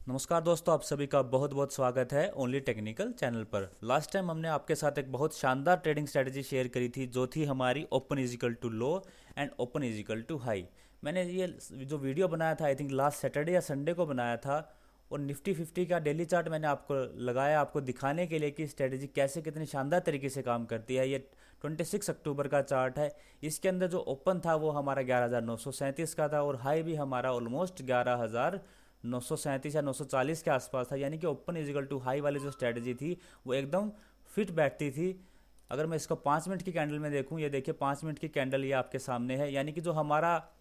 नमस्कार दोस्तों, आप सभी का बहुत बहुत स्वागत है ओनली टेक्निकल चैनल पर। लास्ट टाइम हमने आपके साथ एक बहुत शानदार ट्रेडिंग स्ट्रेटजी शेयर करी थी, जो थी हमारी ओपन इजिकल टू लो एंड ओपन इजिकल टू हाई। मैंने ये जो वीडियो बनाया था, आई थिंक लास्ट सैटरडे या संडे को बनाया था। और निफ्टी 50 का डेली चार्ट मैंने आपको लगाया, आपको दिखाने के लिए कि स्ट्रेटजी कैसे कितनी शानदार तरीके से काम करती है। ये 26 अक्टूबर का चार्ट है। इसके अंदर जो ओपन था वो हमारा 11,937 का था और हाई भी हमारा ऑलमोस्ट 11,937 या 940 के आसपास था। यानी कि ओपन इजिकल टू हाई वाली जो स्ट्रेटजी थी वो एकदम फिट बैठती थी। अगर मैं इसको 5 मिनट की कैंडल में देखूं, ये देखिए 5 मिनट की कैंडल ये आपके सामने है। यानी कि जो हमारा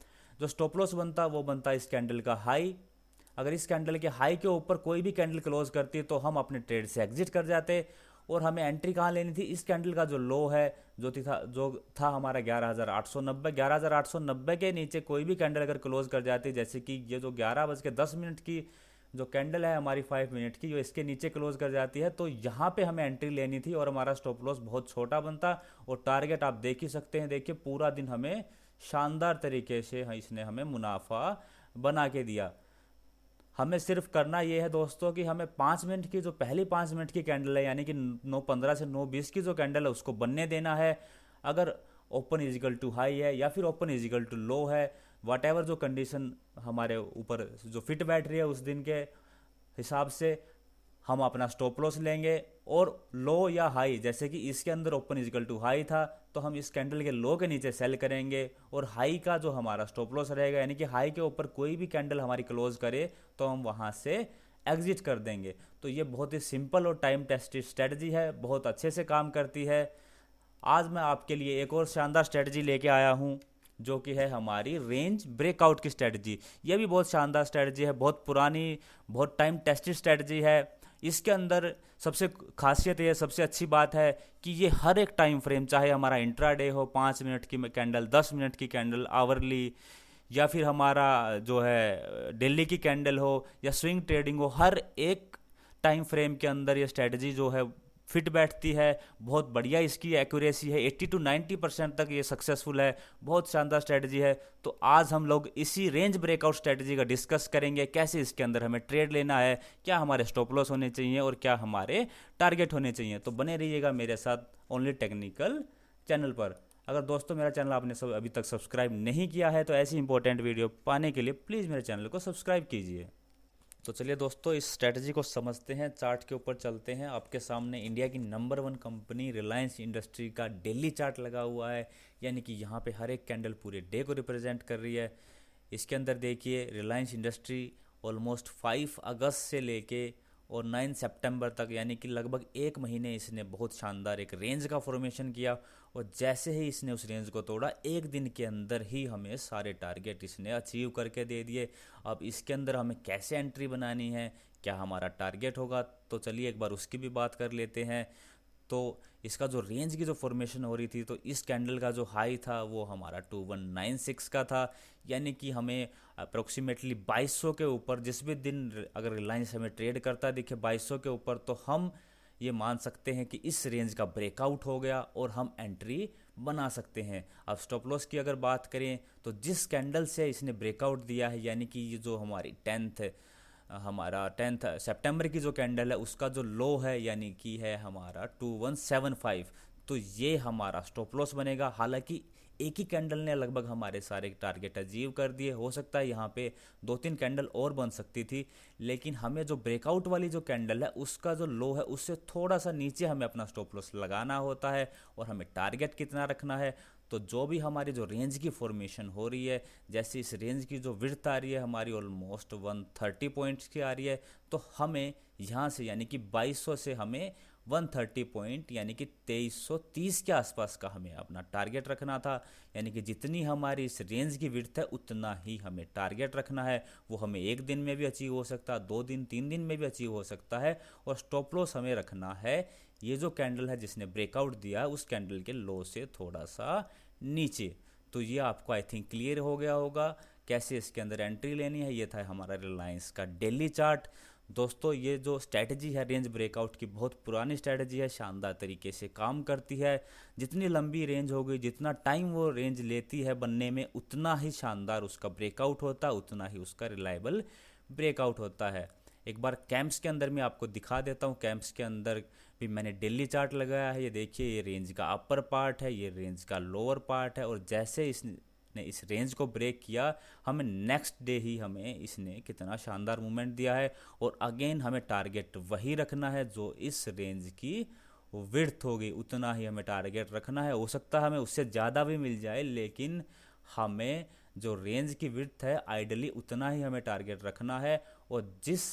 जो स्टॉप लॉस बनता वो बनता इस कैंडल का हाई। अगर इस कैंडल के हाई के ऊपर कोई भी कैंडल क्लोज करती तो हम अपने ट्रेड से एग्जिट कर जाते। और हमें एंट्री कहाँ लेनी थी? इस कैंडल का जो लो है जो था हमारा 11,890। 11,890 के नीचे कोई भी कैंडल अगर क्लोज कर जाती, जैसे कि ये जो 11:10 की जो कैंडल है हमारी 5 मिनट की, जो इसके नीचे क्लोज कर जाती है, तो यहाँ पे हमें एंट्री लेनी थी और हमारा स्टॉप लॉस बहुत छोटा बनता। और टारगेट आप देख ही सकते हैं, देखिए पूरा दिन हमें शानदार तरीके से इसने हमें मुनाफा बना के दिया। हमें सिर्फ करना ये है दोस्तों कि हमें 5 मिनट की जो पहली 5 मिनट की कैंडल है, यानी कि 9:15 से 9:20 की जो कैंडल है उसको बनने देना है। अगर ओपन इजिकल टू हाई है या फिर ओपन इजिकल टू लो है, वाट एवर जो कंडीशन हमारे ऊपर जो फिट बैठ रही है उस दिन के हिसाब से हम अपना स्टॉप लॉस लेंगे। और लो या हाई, जैसे कि इसके अंदर ओपन इजिकल टू हाई था तो हम इस कैंडल के लो के नीचे सेल करेंगे। और हाई का जो हमारा स्टॉप लॉस रहेगा, यानी कि हाई के ऊपर कोई भी कैंडल हमारी क्लोज करे तो हम वहां से एग्जिट कर देंगे। तो ये बहुत ही सिंपल और टाइम टेस्टेड स्ट्रेटजी है, बहुत अच्छे से काम करती है। आज मैं आपके लिए एक और शानदार स्ट्रेटजी लेके आया हूँ, जो कि है हमारी रेंज ब्रेकआउट की स्ट्रेटजी। ये भी बहुत शानदार स्ट्रेटजी है, बहुत पुरानी, बहुत टाइम टेस्टेड स्ट्रेटजी है। इसके अंदर सबसे खासियत है, सबसे अच्छी बात है कि ये हर एक टाइम फ्रेम, चाहे हमारा इंट्राडे हो 5 मिनट की कैंडल, 10 मिनट की कैंडल, आवरली, या फिर हमारा जो है डेली की कैंडल हो या स्विंग ट्रेडिंग हो, हर एक टाइम फ्रेम के अंदर ये स्ट्रेटजी जो है फिट बैठती है। बहुत बढ़िया इसकी एक्यूरेसी है, 80 to 90% तक ये सक्सेसफुल है। बहुत शानदार स्ट्रेटजी है। तो आज हम लोग इसी रेंज ब्रेकआउट स्ट्रेटजी का डिस्कस करेंगे, कैसे इसके अंदर हमें ट्रेड लेना है, क्या हमारे स्टॉप लॉस होने चाहिए और क्या हमारे टारगेट होने चाहिए। तो बने रहिएगा मेरे साथ ओनली टेक्निकल चैनल पर। अगर दोस्तों मेरा चैनल आपने अभी तक सब्सक्राइब नहीं किया है तो ऐसी इंपॉर्टेंट वीडियो पाने के लिए प्लीज़ मेरे चैनल को सब्सक्राइब कीजिए। तो चलिए दोस्तों, इस स्ट्रेटजी को समझते हैं। चार्ट के ऊपर चलते हैं। आपके सामने इंडिया की नंबर 1 कंपनी रिलायंस इंडस्ट्री का डेली चार्ट लगा हुआ है। यानी कि यहाँ पे हर एक कैंडल पूरे डे को रिप्रेजेंट कर रही है। इसके अंदर देखिए रिलायंस इंडस्ट्री ऑलमोस्ट 5 अगस्त से लेके और 9 सितंबर तक, यानी कि लगभग एक महीने इसने बहुत शानदार एक रेंज का फॉर्मेशन किया। और जैसे ही इसने उस रेंज को तोड़ा, एक दिन के अंदर ही हमें सारे टारगेट इसने अचीव करके दे दिए। अब इसके अंदर हमें कैसे एंट्री बनानी है, क्या हमारा टारगेट होगा, तो चलिए एक बार उसकी भी बात कर लेते हैं। तो इसका जो रेंज की जो फॉर्मेशन हो रही थी, तो इस कैंडल का जो हाई था वो हमारा 2196 का था। यानी कि हमें अप्रोक्सीमेटली 2200 के ऊपर, जिस भी दिन अगर रिलायंस हमें ट्रेड करता दिखे 2200 के ऊपर, तो हम ये मान सकते हैं कि इस रेंज का ब्रेकआउट हो गया और हम एंट्री बना सकते हैं। अब स्टॉप लॉस की अगर बात करें तो जिस कैंडल से इसने ब्रेकआउट दिया है, यानी कि ये जो हमारा 10 सितंबर की जो कैंडल है उसका जो लो है, यानी कि है हमारा 2175, तो ये हमारा स्टॉप लॉस बनेगा। हालांकि एक ही कैंडल ने लगभग हमारे सारे टारगेट अचीव कर दिए। हो सकता है यहाँ पे 2-3 कैंडल और बन सकती थी, लेकिन हमें जो ब्रेकआउट वाली जो कैंडल है उसका जो लो है उससे थोड़ा सा नीचे हमें अपना स्टॉप लॉस लगाना होता है। और हमें टारगेट कितना रखना है, तो जो भी हमारी जो रेंज की फॉर्मेशन हो रही है, जैसे इस रेंज की जो विड्थ आ रही है हमारी ऑलमोस्ट 130 पॉइंट्स की आ रही है, तो हमें यहाँ से यानी कि 2200 से हमें 130 पॉइंट यानी कि 2330 के आसपास का हमें अपना टारगेट रखना था। यानी कि जितनी हमारी इस रेंज की विड्थ है उतना ही हमें टारगेट रखना है। वो हमें एक दिन में भी अचीव हो सकता है, 2 दिन 3 दिन में भी अचीव हो सकता है। और स्टॉप लॉस हमें रखना है ये जो कैंडल है जिसने ब्रेकआउट दिया उस कैंडल के लो से थोड़ा सा नीचे। तो ये आपको आई थिंक क्लियर हो गया होगा कैसे इसके अंदर एंट्री लेनी है। ये था हमारा रिलायंस का डेली चार्ट। दोस्तों ये जो स्ट्रैटेजी है रेंज ब्रेकआउट की, बहुत पुरानी स्ट्रैटेजी है, शानदार तरीके से काम करती है। जितनी लंबी रेंज होगी, जितना टाइम वो रेंज लेती है बनने में, उतना ही शानदार उसका ब्रेकआउट होता है, उतना ही उसका रिलायबल ब्रेकआउट होता है। एक बार कैंप्स के अंदर मैं आपको दिखा देता हूँ। कैंप्स के अंदर भी मैंने डेली चार्ट लगाया है। ये देखिए, ये रेंज का अपर पार्ट है, ये रेंज का लोअर पार्ट है, और जैसे इसने इस रेंज को ब्रेक किया, हमें नेक्स्ट डे ही हमें इसने कितना शानदार मूवमेंट दिया है। और अगेन हमें टारगेट वही रखना है जो इस रेंज की विड्थ होगी, उतना ही हमें टारगेट रखना है। हो सकता है हमें उससे ज़्यादा भी मिल जाए, लेकिन हमें जो रेंज की विड्थ है आइडली उतना ही हमें टारगेट रखना है। और जिस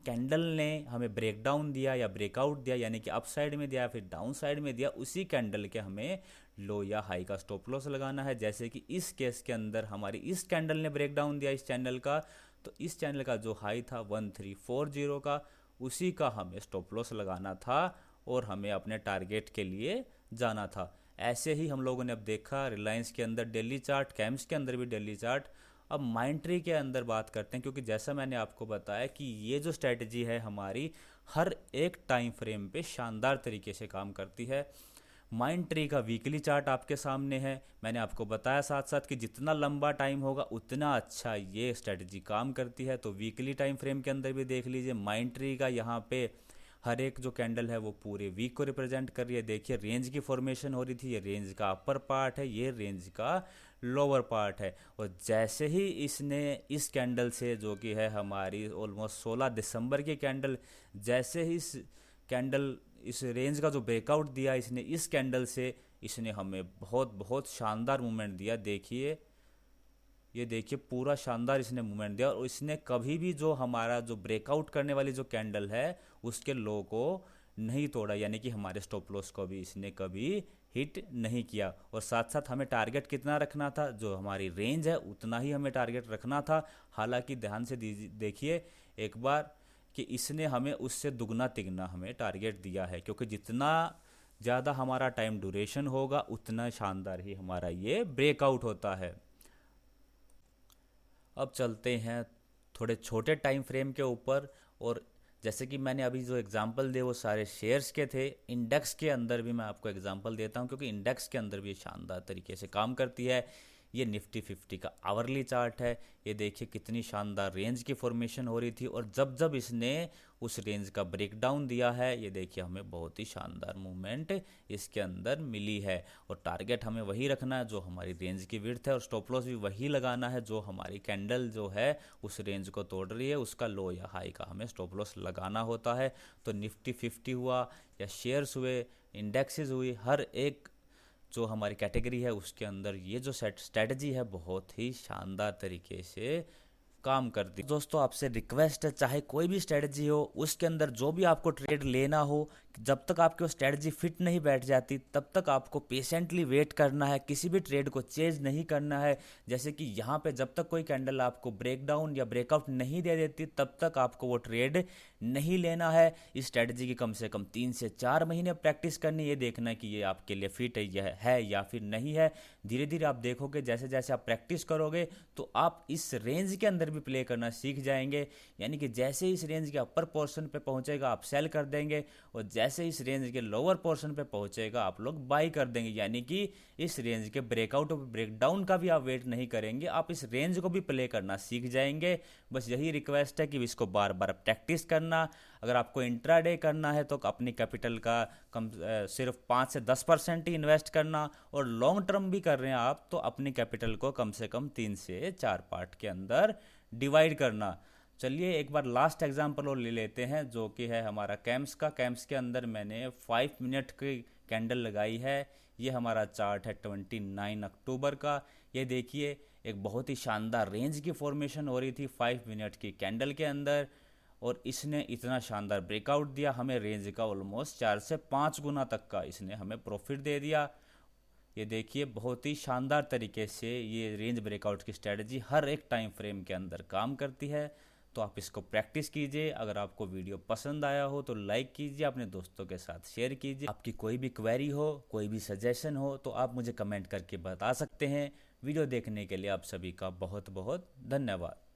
कैंडल ने हमें ब्रेक डाउन दिया या ब्रेकआउट दिया, यानी कि अप साइड में दिया या फिर डाउन साइड में दिया, उसी कैंडल के हमें लो या हाई का स्टॉप लॉस लगाना है। जैसे कि इस केस के अंदर हमारी इस कैंडल ने ब्रेक डाउन दिया इस चैनल का, तो इस चैनल का जो हाई था 1340 का, उसी का हमें स्टॉप लॉस लगाना था और हमें अपने टारगेट के लिए जाना था। ऐसे ही हम लोगों ने अब देखा रिलायंस के अंदर डेली चार्ट, कैम्स के अंदर भी डेली चार्ट। अब माइंडट्री के अंदर बात करते हैं, क्योंकि जैसा मैंने आपको बताया कि ये जो स्ट्रेटजी है हमारी हर एक टाइम फ्रेम पे शानदार तरीके से काम करती है। माइंडट्री का वीकली चार्ट आपके सामने है। मैंने आपको बताया साथ साथ कि जितना लंबा टाइम होगा उतना अच्छा ये स्ट्रेटजी काम करती है। तो वीकली टाइम फ्रेम के अंदर भी देख लीजिए, माइंडट्री का यहाँ पे हर एक जो कैंडल है वो पूरे वीक को रिप्रेजेंट कर रही है। देखिए, रेंज की फॉर्मेशन हो रही थी, ये रेंज का अपर पार्ट है, ये रेंज का लोअर पार्ट है। और जैसे ही इसने इस कैंडल से, जो कि है हमारी ऑलमोस्ट 16 दिसंबर की कैंडल, जैसे ही इस कैंडल इस रेंज का जो ब्रेकआउट दिया इसने इस कैंडल से, इसने हमें बहुत बहुत शानदार मूवमेंट दिया। देखिए, ये देखिए, पूरा शानदार इसने मूवमेंट दिया। और इसने कभी भी जो हमारा जो ब्रेकआउट करने वाली जो कैंडल है उसके लो को नहीं तोड़ा, यानी कि हमारे स्टॉप लॉस को भी इसने कभी हिट नहीं किया। और साथ साथ हमें टारगेट कितना रखना था, जो हमारी रेंज है उतना ही हमें टारगेट रखना था। हालांकि ध्यान से देखिए एक बार कि इसने हमें उससे दुगना तिगना हमें टारगेट दिया है, क्योंकि जितना ज़्यादा हमारा टाइम ड्यूरेशन होगा उतना शानदार ही हमारा ये ब्रेकआउट होता है। अब चलते हैं थोड़े छोटे टाइम फ्रेम के ऊपर। और जैसे कि मैंने अभी जो एग्जांपल दिए वो सारे शेयर्स के थे, इंडेक्स के अंदर भी मैं आपको एग्जांपल देता हूं, क्योंकि इंडेक्स के अंदर भी शानदार तरीके से काम करती है। ये निफ्टी 50 का आवरली चार्ट है। ये देखिए कितनी शानदार रेंज की फॉर्मेशन हो रही थी, और जब जब इसने उस रेंज का ब्रेकडाउन दिया है, ये देखिए हमें बहुत ही शानदार मूवमेंट इसके अंदर मिली है। और टारगेट हमें वही रखना है जो हमारी रेंज की विड्थ है, और स्टॉप लॉस भी वही लगाना है जो हमारी कैंडल जो है उस रेंज को तोड़ रही है, उसका लो या हाई का हमें स्टॉप लॉस लगाना होता है। तो निफ्टी 50 हुआ या शेयर्स हुए, इंडेक्सेस हुई, हर एक जो हमारी कैटेगरी है उसके अंदर ये जो स्ट्रेटजी है बहुत ही शानदार तरीके से काम करती है। दोस्तों, आपसे रिक्वेस्ट है, चाहे कोई भी स्ट्रेटजी हो उसके अंदर जो भी आपको ट्रेड लेना हो, जब तक आपकी वो स्ट्रेटजी फिट नहीं बैठ जाती तब तक आपको पेशेंटली वेट करना है, किसी भी ट्रेड को चेंज नहीं करना है। जैसे कि यहाँ पे जब तक कोई कैंडल आपको ब्रेकडाउन या ब्रेकआउट नहीं दे देती तब तक आपको वो ट्रेड नहीं लेना है। इस स्ट्रेटजी की कम से कम 3 से 4 महीने प्रैक्टिस करनी, ये देखना है कि ये आपके लिए फिट है या फिर नहीं है। धीरे धीरे आप देखोगे, जैसे जैसे आप प्रैक्टिस करोगे तो आप इस रेंज के अंदर भी प्ले करना सीख जाएंगे। यानी कि जैसे इस रेंज के अपर पोर्शन पे पहुंचेगा आप सेल कर देंगे, और जैसे इस रेंज के लोअर पोर्शन पे पहुंचेगा आप लोग बाई कर देंगे। यानी कि इस रेंज के ब्रेकआउट और ब्रेकडाउन का भी आप वेट नहीं करेंगे, आप इस रेंज को भी प्ले करना सीख जाएंगे। बस यही रिक्वेस्ट है कि इसको बार बार प्रैक्टिस करना। अगर आपको इंट्राडे करना है तो अपनी कैपिटल का सिर्फ 5 से 10% ही इन्वेस्ट करना, और लॉन्ग टर्म भी कर रहे हैं आप तो अपनी कैपिटल को कम से कम 3 से 4 पार्ट के अंदर डिवाइड करना। चलिए एक बार लास्ट एग्जांपल और ले लेते हैं, जो कि है हमारा कैम्स का। कैम्स के अंदर मैंने 5 मिनट की कैंडल लगाई है। ये हमारा चार्ट है 29 अक्टूबर का। ये देखिए एक बहुत ही शानदार रेंज की फॉर्मेशन हो रही थी 5 मिनट की कैंडल के अंदर, और इसने इतना शानदार ब्रेकआउट दिया, हमें रेंज का ऑलमोस्ट 4 से 5 गुना तक का इसने हमें प्रॉफिट दे दिया। ये देखिए बहुत ही शानदार तरीके से ये रेंज ब्रेकआउट की स्ट्रेटजी हर एक टाइम फ्रेम के अंदर काम करती है। तो आप इसको प्रैक्टिस कीजिए। अगर आपको वीडियो पसंद आया हो तो लाइक कीजिए, अपने दोस्तों के साथ शेयर कीजिए। आपकी कोई भी क्वेरी हो, कोई भी सजेशन हो तो आप मुझे कमेंट करके बता सकते हैं। वीडियो देखने के लिए आप सभी का बहुत बहुत धन्यवाद।